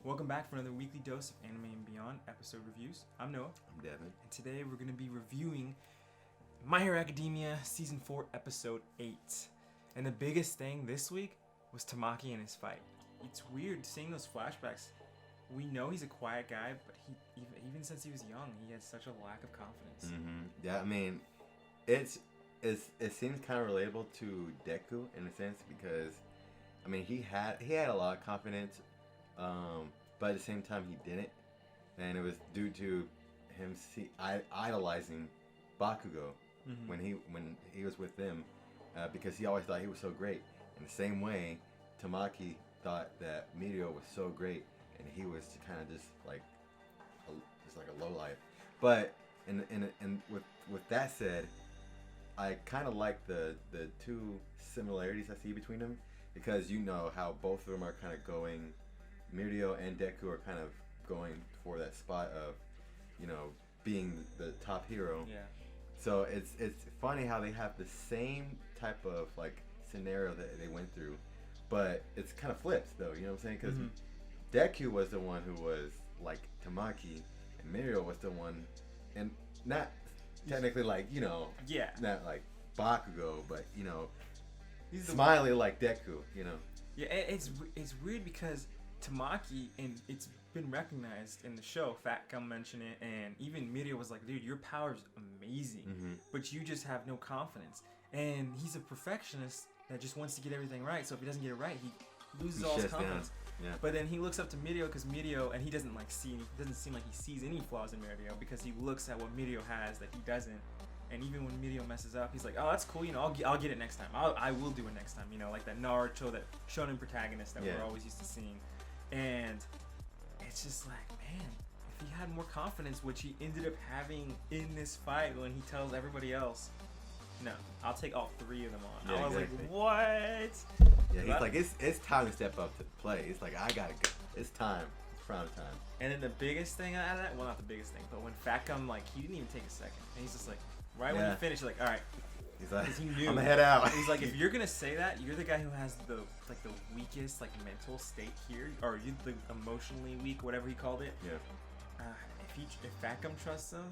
Welcome back for another weekly dose of Anime and Beyond episode reviews. I'm Noah. I'm Devin. And today we're going to be reviewing My Hero Academia Season 4, Episode 8. And the biggest thing this week was Tamaki and his fight. It's weird seeing those flashbacks. We know he's a quiet guy, but he even since he was young, he had such a lack of confidence. Mm-hmm. Yeah, I mean, it seems kind of relatable to Deku in a sense because, I mean, he had a lot of confidence, but at the same time he didn't, and it was due to him idolizing Bakugo when he was with them, because he always thought he was so great. In the same way, Tamaki thought that Mirio was so great, and he was kind of just like a lowlife. But and with that said, I kind of like the two similarities I see between them, because you know how both of them are kind of going. Mirio and Deku are kind of going for that spot of, you know, being the top hero. Yeah. So it's funny how they have the same type of like scenario that they went through, but it's kind of flips though. You know what I'm saying? Because Deku was the one who was like Tamaki, and Mirio was the one, and not technically like, you know, not like Bakugo, but you know, he's smiley like Deku. You know. Yeah, it's weird because Tamaki, and it's been recognized in the show, Fat Gum mentioned it, and even Mirio was like, dude, your power's amazing, but you just have no confidence. And he's a perfectionist that just wants to get everything right, so if he doesn't get it right, he loses all his confidence. Yeah. But then he looks up to Mirio because Mirio, and he doesn't doesn't seem like he sees any flaws in Mirio, because he looks at what Mirio has that he doesn't. And even when Mirio messes up, he's like, oh, that's cool, you know, I'll get it next time. I will do it next time, you know, like that Naruto, that shonen protagonist that we're always used to seeing. And it's just like, man, if he had more confidence, which he ended up having in this fight when he tells everybody else, no, I'll take all three of them on. Yeah, I was exactly. like, what? Yeah, he's like, it's time to step up to the plate. It's like, I gotta go. It's time. It's prime time. And then the biggest thing out of that, well, not the biggest thing, but when Fat Gum, like, he didn't even take a second. And he's just like, right when he finished, like, all right. He's like, he knew. I'm gonna head out. He's like, if you're gonna say that, you're the guy who has the weakest mental state here, or you the emotionally weak, whatever he called it. Yeah. If Fat Gum trusts him,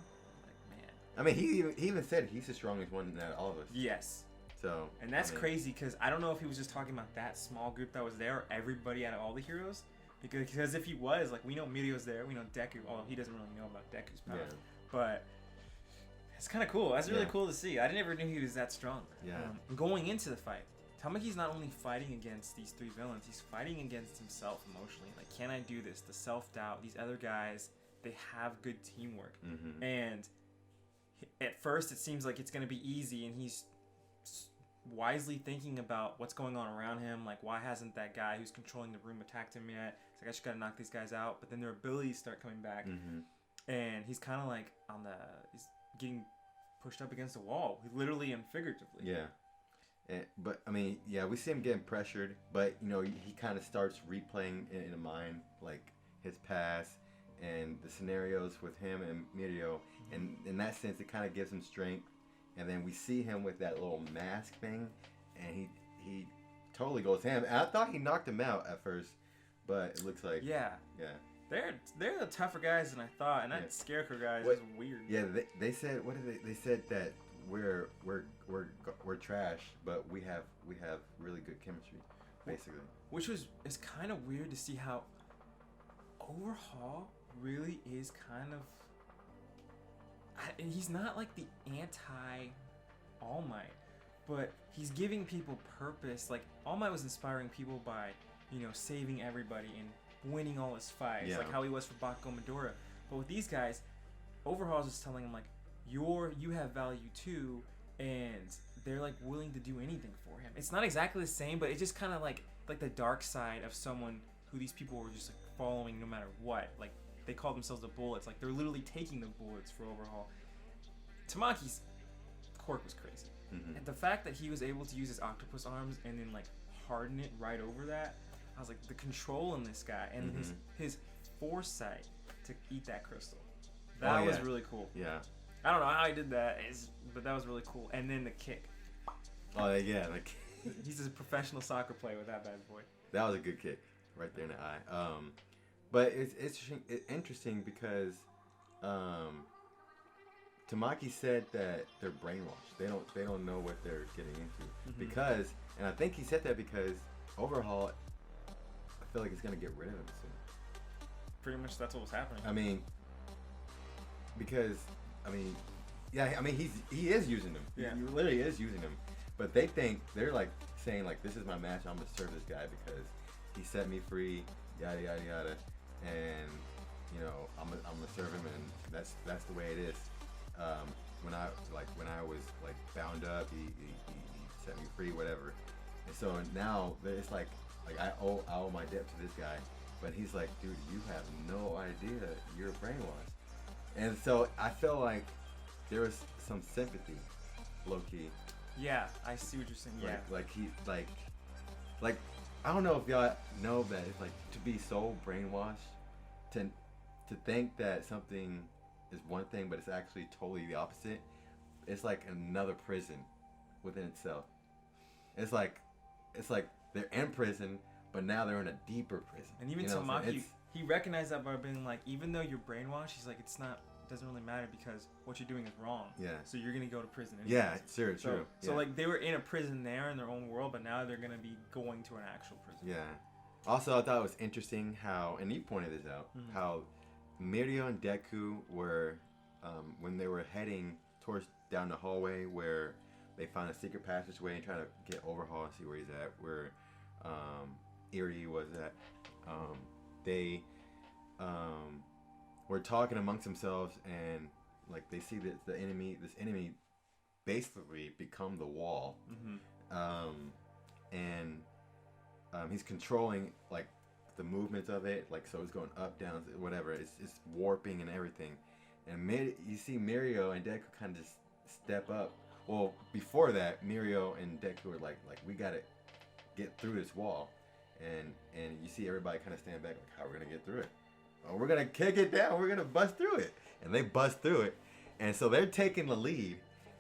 like, man. I mean, he even said he's the strongest one out of all of us. Yes. So. And that's crazy, because I don't know if he was just talking about that small group that was there, or everybody out of all the heroes. Because if he was, like, we know Mirio's there, we know Deku. Although he doesn't really know about Deku's power, but. It's kind of cool. That's really cool to see. I never knew he was that strong. Yeah. Going into the fight, Tamaki's not only fighting against these three villains, he's fighting against himself emotionally. Like, can I do this? The self-doubt. These other guys, they have good teamwork. And at first, it seems like it's going to be easy, and he's wisely thinking about what's going on around him. Like, why hasn't that guy who's controlling the room attacked him yet? It's like, I just got to knock these guys out. But then their abilities start coming back. And he's kind of like he's getting pushed up against a wall, literally and figuratively. Yeah. But I mean, yeah, we see him getting pressured, but you know, he kind of starts replaying in the mind like his past and the scenarios with him and Mirio, and in that sense, it kind of gives him strength. And then we see him with that little mask thing, and he totally goes ham. And I thought he knocked him out at first, but it looks like yeah. They're the tougher guys than I thought, and that Scarecrow guy is weird. Yeah, they said, what did they said that we're trash, but we have really good chemistry, basically. Which is kind of weird to see how Overhaul really is kind of. And he's not like the anti All Might, but he's giving people purpose. Like, All Might was inspiring people by, you know, saving everybody and winning all his fights, like how he was for Bakugo and Midoriya. But with these guys, Overhaul's just telling him like, you have value too, and they're like willing to do anything for him. It's not exactly the same, but it's just kind of like the dark side of someone who these people were just like following no matter what. Like, they call themselves the Bullets. Like, they're literally taking the bullets for Overhaul. Tamaki's quirk was crazy. And the fact that he was able to use his octopus arms and then like harden it right over that, I was like, the control in this guy and his foresight to eat that crystal. That was really cool. Yeah. I don't know how he did that, but that was really cool. And then the kick. Oh yeah, like he's a professional soccer player with that bad boy. That was a good kick right there in the eye. But it's interesting because Tamaki said that they're brainwashed. They don't know what they're getting into because, and I think he said that because Overhaul, I feel like it's gonna get rid of him soon. Pretty much that's what was happening. I mean, because yeah, I mean he is using them. Yeah. He literally is using them. But they're like saying like, this is my match. I'm gonna serve this guy because he set me free. Yada yada yada. And you know I'm gonna serve him, and that's the way it is. When I was like bound up, he set me free, whatever. And so now it's like I owe my debt to this guy, but he's like, dude, you have no idea, you're brainwashed. And so I felt like there was some sympathy, low key. Yeah, I see what you're saying. Yeah, like he like I don't know if y'all know that it's like to be so brainwashed to think that something is one thing, but it's actually totally the opposite. It's like another prison within itself. It's like they're in prison, but now they're in a deeper prison. And even Tamaki, he recognized that by being like, even though you're brainwashed, he's like, it doesn't really matter because what you're doing is wrong. Yeah. So you're gonna go to prison anyways. Yeah, sure, true. So like they were in a prison there in their own world, but now they're gonna be going to an actual prison. Yeah. Also, I thought it was interesting how, and you pointed this out, how Mirio and Deku were, when they were heading towards down the hallway where they found a secret passageway and try to get Overhaul and see where he's at, where Erie was at. They were talking amongst themselves, and like they see that this enemy basically become the wall, and he's controlling like the movements of it, like so it's going up, down, whatever. It's warping and everything. And you see Mirio and Deku kind of just step up. Well, before that, Mirio and Deku were like we gotta get through this wall, and you see everybody kind of stand back, like, how are we gonna get through it? Oh, we're gonna kick it down. We're gonna bust through it, and they bust through it, and so they're taking the lead.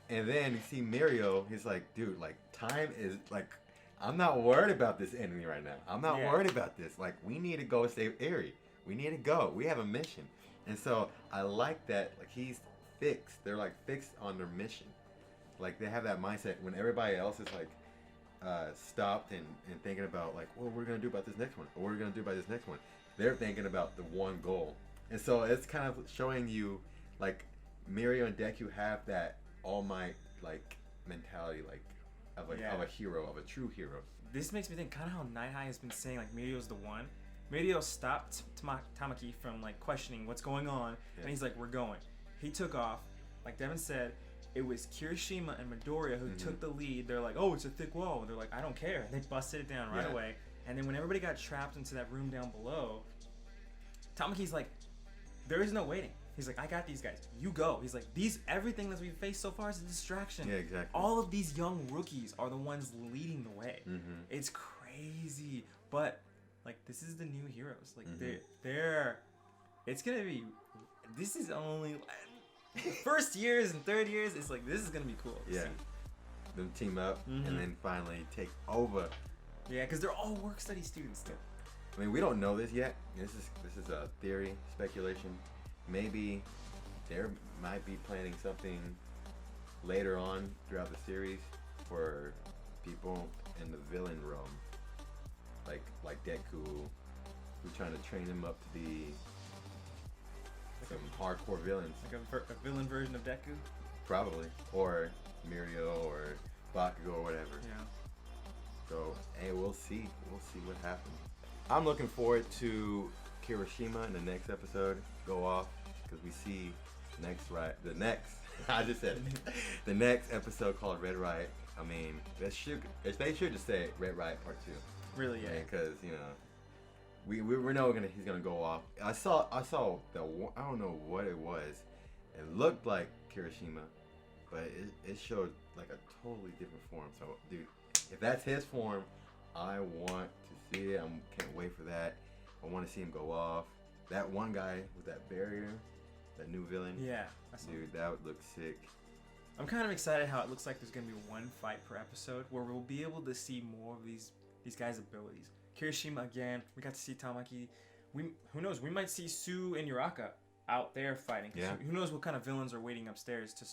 And then you see Mirio. He's like, dude, like time is like, I'm not worried about this enemy right now. I'm not worried about this. Like, we need to go save Eri. We need to go. We have a mission. And so I like that. Like, he's fixed. They're like fixed on their mission. Like, they have that mindset when everybody else is like stopped and thinking about like, what we're gonna do about this next one, or what we're gonna do about this next one. They're thinking about the one goal. And so it's kind of showing you like Mirio and Deku have that All Might like mentality, like of a hero, of a true hero. This makes me think kind of how Night High has been saying like Mirio's the one. Mirio stopped Tamaki from like questioning what's going on, and he's like, we're going. He took off. Like Devin said, it was Kirishima and Midoriya who took the lead. They're like, oh, it's a thick wall. They're like, I don't care. They busted it down right away. And then when everybody got trapped into that room down below, Tamaki's like, there is no waiting. He's like, I got these guys. You go. He's like, everything that we've faced so far is a distraction. Yeah, exactly. All of these young rookies are the ones leading the way. It's crazy. But, like, this is the new heroes. Like, they're, it's going to be, this is only, first years and third years, it's like, this is going to be cool. Yeah. Them team up and then finally take over. Yeah, because they're all work study students still. I mean, we don't know this yet. This is a theory, speculation. Maybe they might be planning something later on throughout the series for people in the villain realm, like Deku, who's trying to train him up to be some hardcore villains. Like a villain version of Deku? Probably. Or Mirio or Bakugo or whatever. Yeah. So, hey, we'll see. We'll see what happens. I'm looking forward to Kirishima in the next episode go off, because we see the next episode called Red Riot. I mean, they should just say Red Riot Part 2. Really, yeah. Because you know, we know he's gonna go off. I saw the, I don't know what it was. It looked like Kirishima, but it showed like a totally different form. So, dude, if that's his form, I want to see it. I can't wait for that. I want to see him go off. That one guy with that barrier, that new villain. Yeah. Dude, that would look sick. I'm kind of excited how it looks like there's going to be one fight per episode where we'll be able to see more of these guys' abilities. Kirishima again, we got to see Tamaki. who knows? We might see Sue and Uraka out there fighting. Yeah. Who knows what kind of villains are waiting upstairs to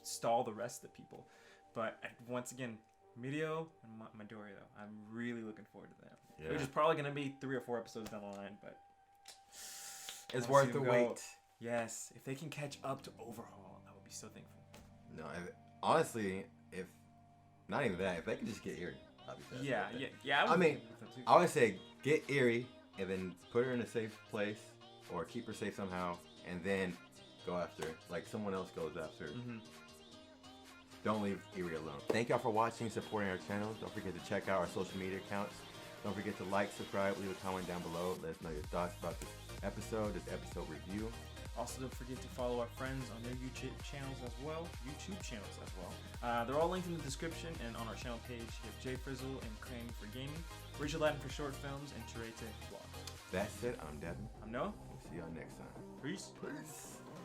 stall the rest of the people. But once again, Mirio and Midoriya, though, I'm really looking forward to that. Yeah. Which is probably going to be 3 or 4 episodes down the line, but it's worth the wait. Yes, if they can catch up to Overhaul, I would be so thankful. No, honestly, if not even that, if they could just get Eerie, I'd be satisfied. Yeah. I mean, I would say get Eerie and then put her in a safe place or keep her safe somehow, and then go after her. Like someone else goes after her. Mm-hmm. Don't leave Eerie alone. Thank y'all for watching, supporting our channel. Don't forget to check out our social media accounts. Don't forget to like, subscribe, leave a comment down below. Let us know your thoughts about this episode review. Also, don't forget to follow our friends on their YouTube channels as well. They're all linked in the description and on our channel page. You have Jay Frizzle and Crane for gaming, Rachel Latin for short films, and Charete vlogs. That's it. I'm Devin. I'm Noah. We'll see y'all next time. Peace. Peace.